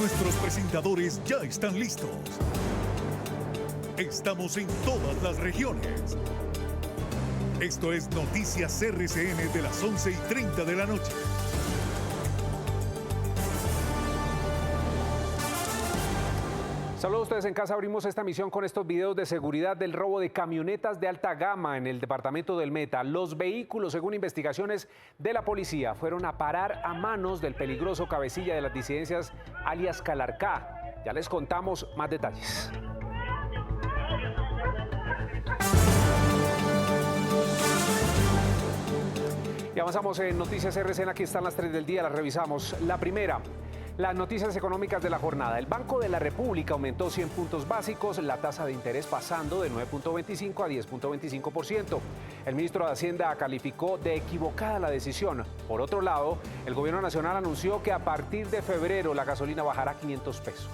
Nuestros presentadores ya están listos. Estamos en todas las regiones. Esto es Noticias RCN de las 11:30 de la noche. Saludos a ustedes en casa. Abrimos esta emisión con estos videos de seguridad del robo de camionetas de alta gama en el departamento del Meta. Los vehículos, según investigaciones de la policía, fueron a parar a manos del peligroso cabecilla de las disidencias, alias Calarcá. Ya les contamos más detalles. Y avanzamos en Noticias RCN. Aquí están las 3 del día, las revisamos. La primera. Las noticias económicas de la jornada. El Banco de la República aumentó 100 puntos básicos, la tasa de interés pasando de 9.25 a 10.25%. El ministro de Hacienda calificó de equivocada la decisión. Por otro lado, el gobierno nacional anunció que a partir de febrero la gasolina bajará 500 pesos.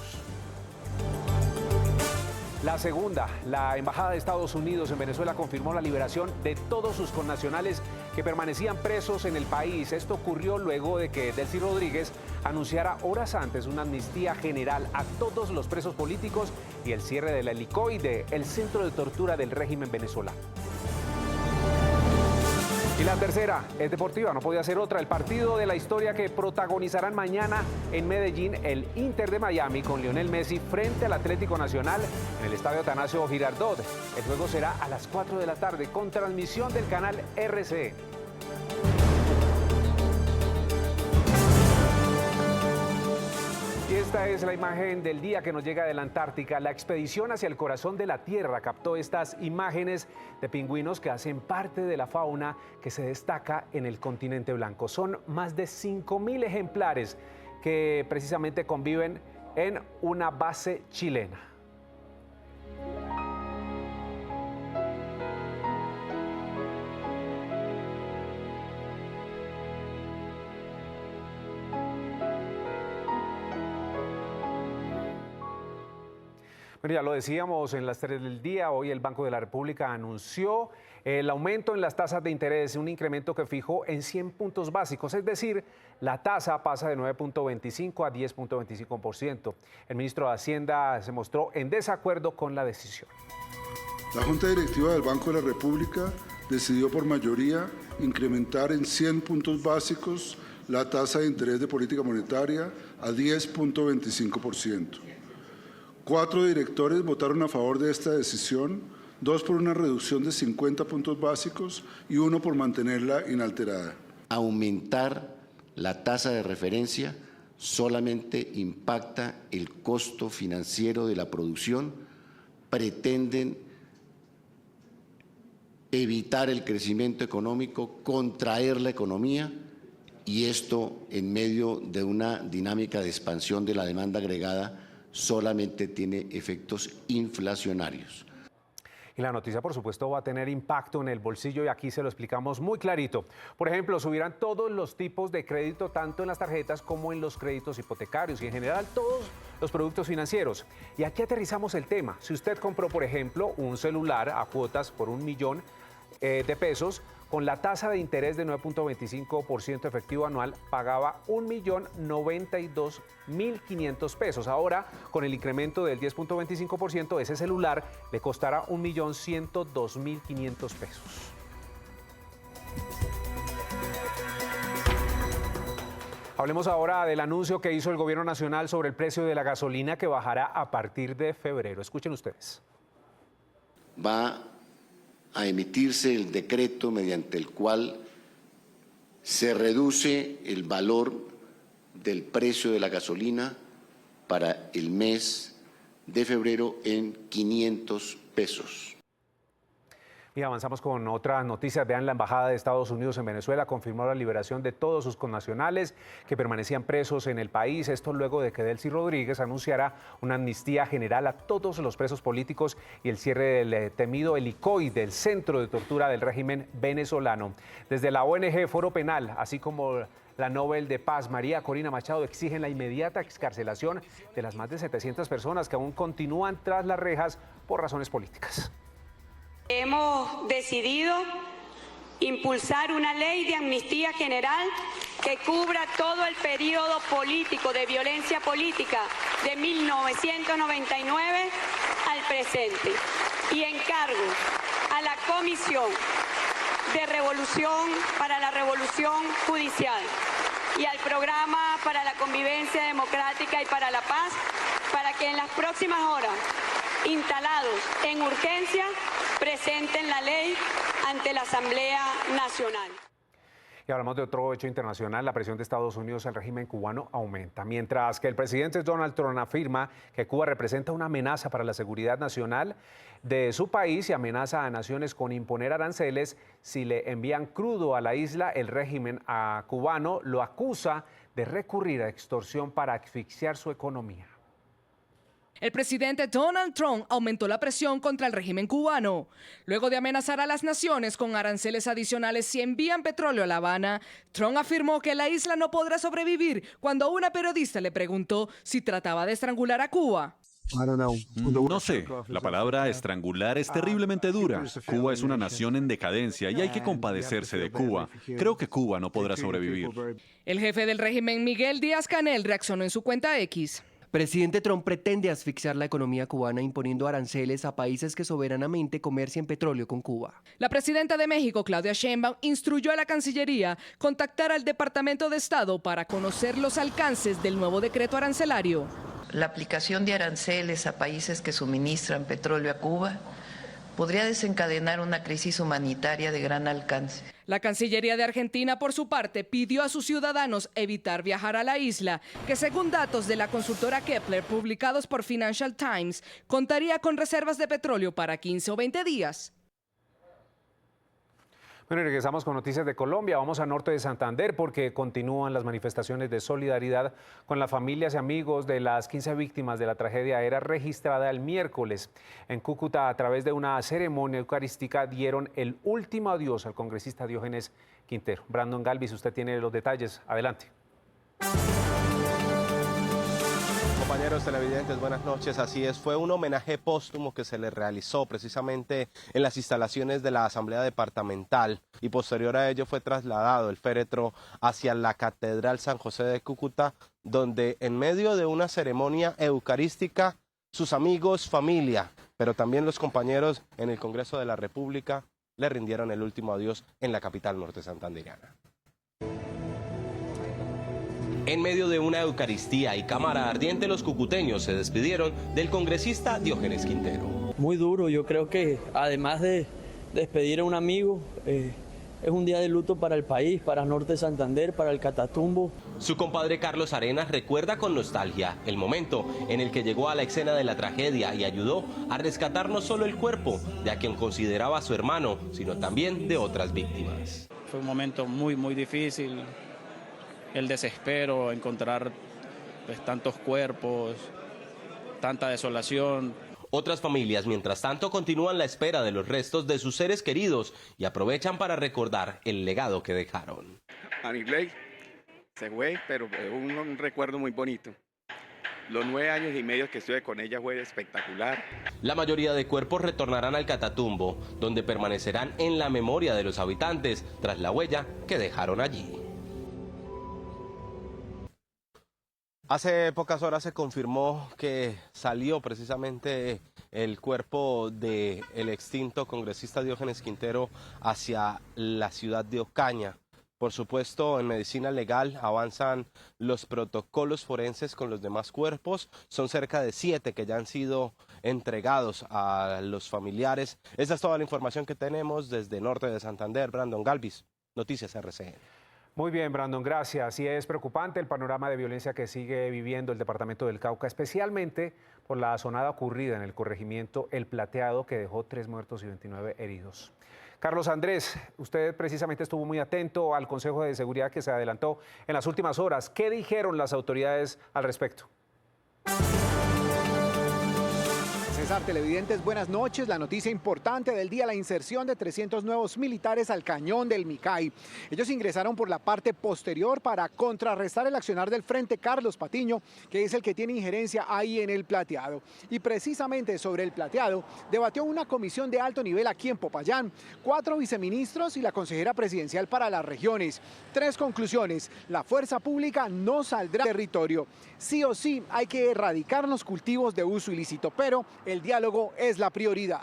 La segunda, la Embajada de Estados Unidos en Venezuela confirmó la liberación de todos sus connacionales que permanecían presos en el país. Esto ocurrió luego de que Delcy Rodríguez anunciara horas antes una amnistía general a todos los presos políticos y el cierre del helicoide, el centro de tortura del régimen venezolano. Y la tercera es deportiva, no podía ser otra. El partido de la historia que protagonizarán mañana en Medellín, el Inter de Miami con Lionel Messi frente al Atlético Nacional en el estadio Atanasio Girardot. El juego será a las 4 de la tarde con transmisión del canal RCN. Y esta es la imagen del día que nos llega de la Antártica. La expedición hacia el corazón de la Tierra captó estas imágenes de pingüinos que hacen parte de la fauna que se destaca en el continente blanco. Son más de 5.000 ejemplares que precisamente conviven en una base chilena. Bueno, ya lo decíamos en las 3 del día, hoy el Banco de la República anunció el aumento en las tasas de interés, un incremento que fijó en 100 puntos básicos, es decir, la tasa pasa de 9.25 a 10.25%. El ministro de Hacienda se mostró en desacuerdo con la decisión. La Junta Directiva del Banco de la República decidió por mayoría incrementar en 100 puntos básicos la tasa de interés de política monetaria a 10.25%. 4 directores votaron a favor de esta decisión, 2 por una reducción de 50 puntos básicos y 1 por mantenerla inalterada. Aumentar la tasa de referencia solamente impacta el costo financiero de la producción, pretenden evitar el crecimiento económico, contraer la economía y esto en medio de una dinámica de expansión de la demanda agregada solamente tiene efectos inflacionarios. Y la noticia, por supuesto, va a tener impacto en el bolsillo y aquí se lo explicamos muy clarito. Por ejemplo, subirán todos los tipos de crédito, tanto en las tarjetas como en los créditos hipotecarios y en general todos los productos financieros. Y aquí aterrizamos el tema. Si usted compró, por ejemplo, un celular a cuotas por 1 millón de pesos, con la tasa de interés de 9.25% efectivo anual, pagaba 1.092.500 pesos. Ahora, con el incremento del 10.25%, ese celular le costará 1.102.500 pesos. Hablemos ahora del anuncio que hizo el Gobierno Nacional sobre el precio de la gasolina que bajará a partir de febrero. Escuchen ustedes. Va a emitirse el decreto mediante el cual se reduce el valor del precio de la gasolina para el mes de febrero en 500 pesos. Y avanzamos con otras noticias. Vean, la Embajada de Estados Unidos en Venezuela confirmó la liberación de todos sus connacionales que permanecían presos en el país. Esto luego de que Delcy Rodríguez anunciara una amnistía general a todos los presos políticos y el cierre del temido helicoide, del centro de tortura del régimen venezolano. Desde la ONG Foro Penal, así como la Nobel de Paz, María Corina Machado, exigen la inmediata excarcelación de las más de 700 personas que aún continúan tras las rejas por razones políticas. Hemos decidido impulsar una ley de amnistía general que cubra todo el periodo político de violencia política de 1999 al presente. Y encargo a la Comisión de Revolución para la Revolución Judicial y al Programa para la Convivencia Democrática y para la Paz para que en las próximas horas, instalados en urgencia, presenten la ley ante la Asamblea Nacional. Y hablamos de otro hecho internacional. La presión de Estados Unidos al régimen cubano aumenta, mientras que el presidente Donald Trump afirma que Cuba representa una amenaza para la seguridad nacional de su país y amenaza a naciones con imponer aranceles si le envían crudo a la isla. El régimen cubano lo acusa de recurrir a extorsión para asfixiar su economía. El presidente Donald Trump aumentó la presión contra el régimen cubano. Luego de amenazar a las naciones con aranceles adicionales si envían petróleo a La Habana, Trump afirmó que la isla no podrá sobrevivir cuando una periodista le preguntó si trataba de estrangular a Cuba. No sé, la palabra estrangular es terriblemente dura. Cuba es una nación en decadencia y hay que compadecerse de Cuba. Creo que Cuba no podrá sobrevivir. El jefe del régimen, Miguel Díaz-Canel, reaccionó en su cuenta X. Presidente Trump pretende asfixiar la economía cubana imponiendo aranceles a países que soberanamente comercian petróleo con Cuba. La presidenta de México, Claudia Sheinbaum, instruyó a la Cancillería contactar al Departamento de Estado para conocer los alcances del nuevo decreto arancelario. La aplicación de aranceles a países que suministran petróleo a Cuba podría desencadenar una crisis humanitaria de gran alcance. La Cancillería de Argentina, por su parte, pidió a sus ciudadanos evitar viajar a la isla, que según datos de la consultora Kepler publicados por Financial Times, contaría con reservas de petróleo para 15 o 20 días. Bueno, y regresamos con noticias de Colombia. Vamos a norte de Santander porque continúan las manifestaciones de solidaridad con las familias y amigos de las 15 víctimas de la tragedia aérea registrada el miércoles. En Cúcuta, a través de una ceremonia eucarística, dieron el último adiós al congresista Diógenes Quintero. Brandon Galvis, usted tiene los detalles. Adelante. Compañeros televidentes, buenas noches. Así es, fue un homenaje póstumo que se le realizó precisamente en las instalaciones de la Asamblea Departamental y posterior a ello fue trasladado el féretro hacia la Catedral San José de Cúcuta, donde en medio de una ceremonia eucarística, sus amigos, familia, pero también los compañeros en el Congreso de la República le rindieron el último adiós en la capital norte santandereana. En medio de una Eucaristía y cámara ardiente, los cucuteños se despidieron del congresista Diógenes Quintero. Muy duro, yo creo que además de despedir a un amigo, es un día de luto para el país, para Norte Santander, para el Catatumbo. Su compadre Carlos Arenas recuerda con nostalgia el momento en el que llegó a la escena de la tragedia y ayudó a rescatar no solo el cuerpo de a quien consideraba su hermano, sino también de otras víctimas. Fue un momento muy difícil. El desespero, encontrar tantos cuerpos, tanta desolación. Otras familias, mientras tanto, continúan la espera de los restos de sus seres queridos y aprovechan para recordar el legado que dejaron. Anigley se fue, pero un recuerdo muy bonito. Los 9 años y medio que estuve con ella fue espectacular. La mayoría de cuerpos retornarán al Catatumbo, donde permanecerán en la memoria de los habitantes tras la huella que dejaron allí. Hace pocas horas se confirmó que salió precisamente el cuerpo del extinto congresista Diógenes Quintero hacia la ciudad de Ocaña. Por supuesto, en medicina legal avanzan los protocolos forenses con los demás cuerpos. Son cerca de 7 que ya han sido entregados a los familiares. Esa es toda la información que tenemos desde norte de Santander. Brandon Galvis, Noticias RCN. Muy bien, Brandon, gracias. Y es preocupante el panorama de violencia que sigue viviendo el departamento del Cauca, especialmente por la asonada ocurrida en el corregimiento El Plateado, que dejó 3 muertos y 29 heridos. Carlos Andrés, usted precisamente estuvo muy atento al Consejo de Seguridad que se adelantó en las últimas horas. ¿Qué dijeron las autoridades al respecto? César, televidentes, buenas noches. La noticia importante del día, la inserción de 300 nuevos militares al cañón del Micay. Ellos ingresaron por la parte posterior para contrarrestar el accionar del Frente Carlos Patiño, que es el que tiene injerencia ahí en el Plateado. Y precisamente sobre el Plateado debatió una comisión de alto nivel aquí en Popayán, 4 viceministros y la consejera presidencial para las regiones. 3 conclusiones: la fuerza pública no saldrá del territorio. Sí o sí hay que erradicar los cultivos de uso ilícito, pero el diálogo es la prioridad.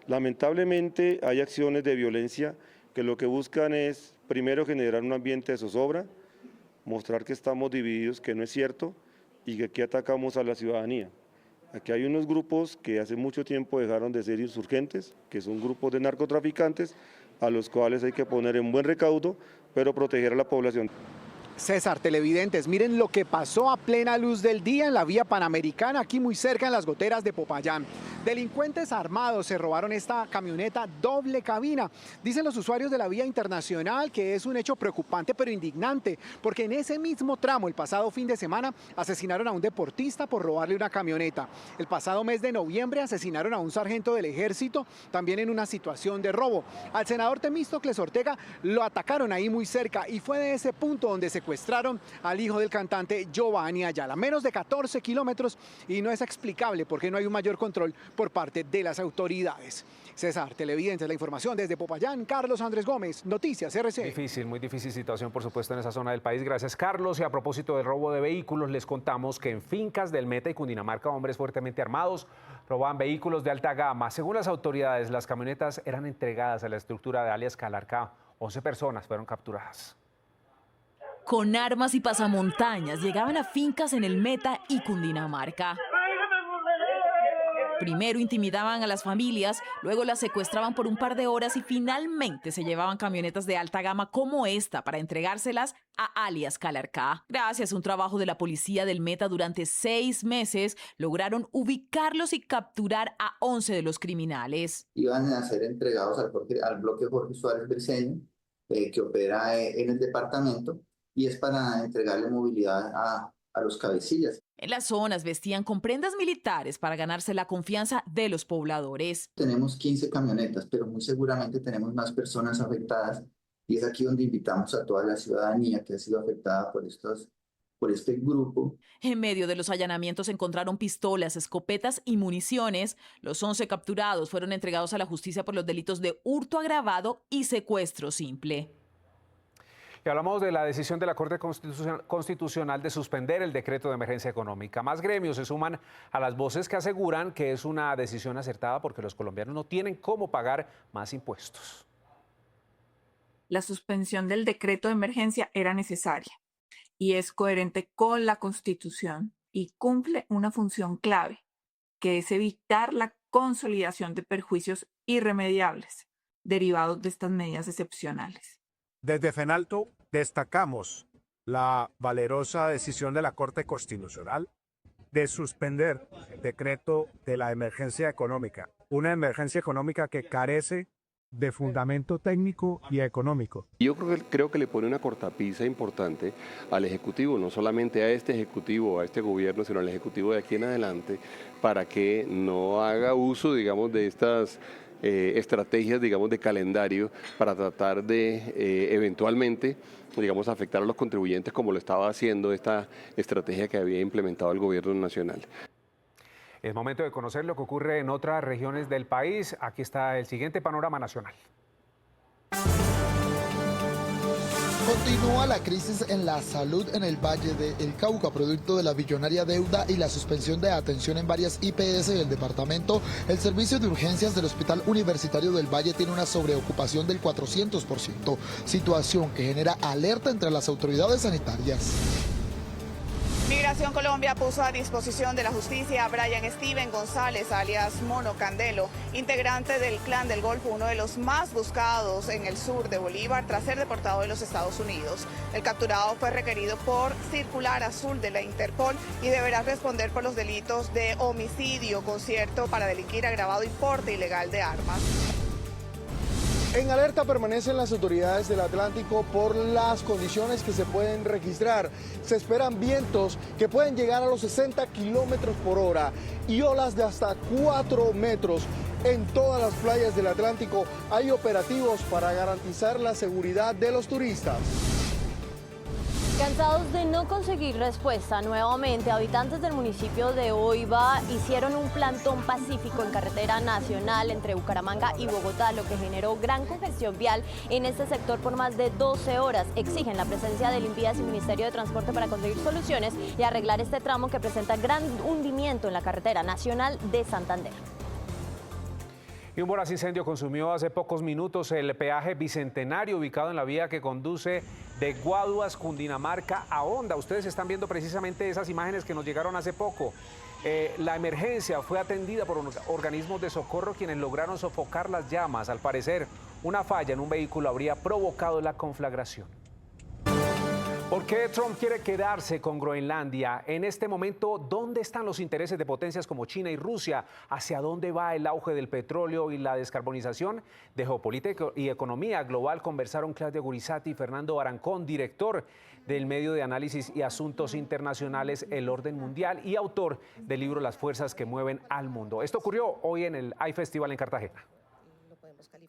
Lamentablemente hay acciones de violencia que lo que buscan es primero generar un ambiente de zozobra, mostrar que estamos divididos, que no es cierto, y que aquí atacamos a la ciudadanía. Aquí hay unos grupos que hace mucho tiempo dejaron de ser insurgentes, que son grupos de narcotraficantes, a los cuales hay que poner en buen recaudo, pero proteger a la población. César, televidentes, miren lo que pasó a plena luz del día en la vía Panamericana, aquí muy cerca en las goteras de Popayán. Delincuentes armados se robaron esta camioneta doble cabina. Dicen los usuarios de la vía internacional que es un hecho preocupante pero indignante, porque en ese mismo tramo, el pasado fin de semana, asesinaron a un deportista por robarle una camioneta. El pasado mes de noviembre asesinaron a un sargento del ejército, también en una situación de robo. Al senador Temístocles Ortega lo atacaron ahí muy cerca y fue de ese punto donde secuestraron al hijo del cantante Giovanni Ayala. Menos de 14 kilómetros y no es explicable por qué no hay un mayor control por parte de las autoridades. César, televidentes, la información desde Popayán, Carlos Andrés Gómez, Noticias RCN. Difícil, muy difícil situación, por supuesto, en esa zona del país. Gracias, Carlos. Y a propósito del robo de vehículos, les contamos que en fincas del Meta y Cundinamarca, hombres fuertemente armados robaban vehículos de alta gama. Según las autoridades, las camionetas eran entregadas a la estructura de alias Calarcá. 11 personas fueron capturadas. Con armas y pasamontañas llegaban a fincas en el Meta y Cundinamarca. Primero intimidaban a las familias, luego las secuestraban por un par de horas y finalmente se llevaban camionetas de alta gama como esta para entregárselas a alias Calarcá. Gracias a un trabajo de la policía del Meta durante 6 meses, lograron ubicarlos y capturar a 11 de los criminales. Iban a ser entregados al bloque Jorge Suárez Briceño, que opera en el departamento, y es para entregarle movilidad a los cabecillas. En las zonas vestían con prendas militares para ganarse la confianza de los pobladores. Tenemos 15 camionetas, pero muy seguramente tenemos más personas afectadas, y es aquí donde invitamos a toda la ciudadanía que ha sido afectada por este grupo. En medio de los allanamientos encontraron pistolas, escopetas y municiones. Los 11 capturados fueron entregados a la justicia por los delitos de hurto agravado y secuestro simple. Y hablamos de la decisión de la Corte Constitucional de suspender el decreto de emergencia económica. Más gremios se suman a las voces que aseguran que es una decisión acertada porque los colombianos no tienen cómo pagar más impuestos. La suspensión del decreto de emergencia era necesaria y es coherente con la Constitución y cumple una función clave, que es evitar la consolidación de perjuicios irremediables derivados de estas medidas excepcionales. Desde FENALTO destacamos la valerosa decisión de la Corte Constitucional de suspender el decreto de la emergencia económica, una emergencia económica que carece de fundamento técnico y económico. Yo creo que le pone una cortapisa importante al Ejecutivo, no solamente a este Ejecutivo, a este gobierno, sino al Ejecutivo de aquí en adelante, para que no haga uso, digamos, de estas estrategias, digamos, de calendario para tratar de eventualmente, digamos, afectar a los contribuyentes como lo estaba haciendo esta estrategia que había implementado el gobierno nacional. Es momento de conocer lo que ocurre en otras regiones del país. Aquí está el siguiente panorama nacional. Continúa la crisis en la salud en el Valle del Cauca, producto de la billonaria deuda y la suspensión de atención en varias IPS del departamento. El servicio de urgencias del Hospital Universitario del Valle tiene una sobreocupación del 400%, situación que genera alerta entre las autoridades sanitarias. Migración Colombia puso a disposición de la justicia a Brian Steven González, alias Mono Candelo, integrante del Clan del Golfo, uno de los más buscados en el sur de Bolívar tras ser deportado de los Estados Unidos. El capturado fue requerido por circular azul de la Interpol y deberá responder por los delitos de homicidio, concierto para delinquir agravado y porte ilegal de armas. En alerta permanecen las autoridades del Atlántico por las condiciones que se pueden registrar. Se esperan vientos que pueden llegar a los 60 kilómetros por hora y olas de hasta 4 metros. En todas las playas del Atlántico hay operativos para garantizar la seguridad de los turistas. Cansados de no conseguir respuesta, nuevamente habitantes del municipio de Oiva hicieron un plantón pacífico en carretera nacional entre Bucaramanga y Bogotá, lo que generó gran congestión vial en este sector por más de 12 horas. Exigen la presencia del INVIAS y Ministerio de Transporte para conseguir soluciones y arreglar este tramo que presenta gran hundimiento en la carretera nacional de Santander. Y un voraz incendio consumió hace pocos minutos el peaje Bicentenario ubicado en la vía que conduce de Guaduas, Cundinamarca a Honda. Ustedes están viendo precisamente esas imágenes que nos llegaron hace poco. La emergencia fue atendida por organismos de socorro quienes lograron sofocar las llamas. Al parecer, una falla en un vehículo habría provocado la conflagración. ¿Por qué Trump quiere quedarse con Groenlandia? En este momento, ¿dónde están los intereses de potencias como China y Rusia? ¿Hacia dónde va el auge del petróleo y la descarbonización? De geopolítica y economía global conversaron Claudia Gurizati y Fernando Arancón, director del medio de análisis y asuntos internacionales El Orden Mundial y autor del libro Las fuerzas que mueven al mundo. Esto ocurrió hoy en el iFestival en Cartagena.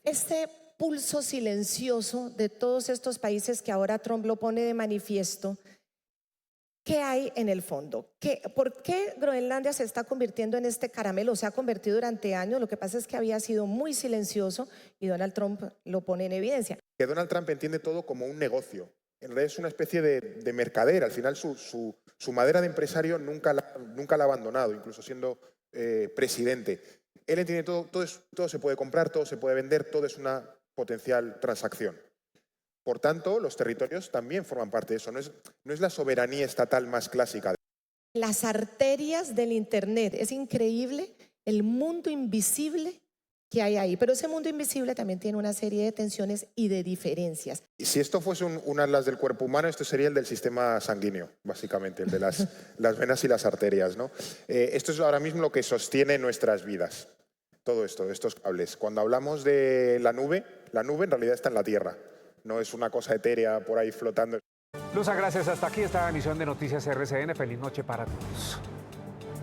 Este pulso silencioso de todos estos países que ahora Trump lo pone de manifiesto, ¿qué hay en el fondo? ¿Por qué Groenlandia se está convirtiendo en este caramelo? Se ha convertido durante años, lo que pasa es que había sido muy silencioso y Donald Trump lo pone en evidencia. Que Donald Trump entiende todo como un negocio, en realidad es una especie de mercader, al final su madera de empresario nunca la ha abandonado, incluso siendo presidente. Él entiende todo se puede comprar, todo se puede vender, todo es una potencial transacción. Por tanto, los territorios también forman parte de eso, no es la soberanía estatal más clásica. Las arterias del Internet, es increíble el mundo invisible que hay ahí, pero ese mundo invisible también tiene una serie de tensiones y de diferencias. Y si esto fuese un atlas del cuerpo humano, esto sería el del sistema sanguíneo, básicamente, el de las venas y las arterias, ¿no? Esto es ahora mismo lo que sostiene nuestras vidas, todo esto, estos cables. Cuando hablamos de la nube en realidad está en la Tierra, no es una cosa etérea por ahí flotando. Luza, gracias. Hasta aquí esta emisión de Noticias RCN. Feliz noche para todos.